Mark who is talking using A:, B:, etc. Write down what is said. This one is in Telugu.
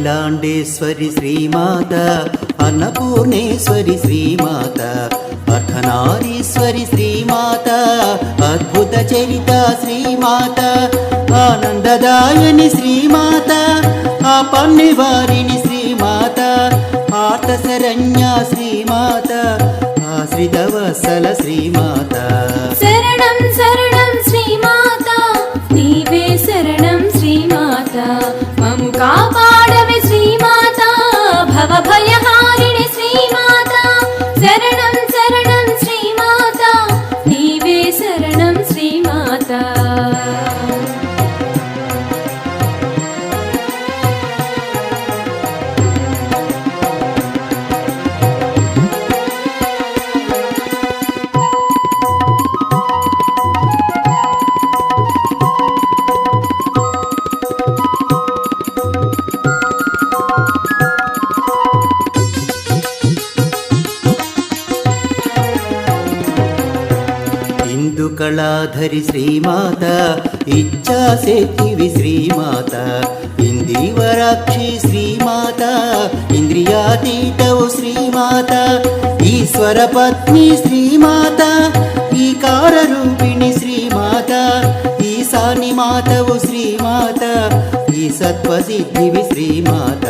A: అఖిలాండేశ్వరి శ్రీమాత, అన్నపూర్ణేశ్వరి శ్రీమాత, అర్ధనారీశ్వరి శ్రీమాత, అద్భుత చరిత శ్రీమాత, ఆనందదాయని శ్రీమాత, ఆపన్నివారిణి శ్రీమాత, ఆర్తశరణ్య శ్రీమాత, ఆశ్రితవత్సల శ్రీమాత.
B: శరణం శరణం శ్రీమాత, నీవే శరణం శ్రీమాత, మము కాపాడవే శ్రీమాత, భవభయహారిణి శ్రీమాత. శరణం శరణం శ్రీమాత, నీవే శరణం శ్రీమాత.
A: ఇందుకళాధరి శ్రీమాత, ఇచ్ఛాశక్తివి శ్రీమాత, ఇందివరాక్షి శ్రీమాత, ఇంద్రియాతీతవు శ్రీమాత, ఈశ్వర పత్ని శ్రీమాత, ఈకార రూపిణి శ్రీమాత, ఈశాని మాతవు శ్రీమాత, ఈ సత్వసిద్ధివి శ్రీమాత.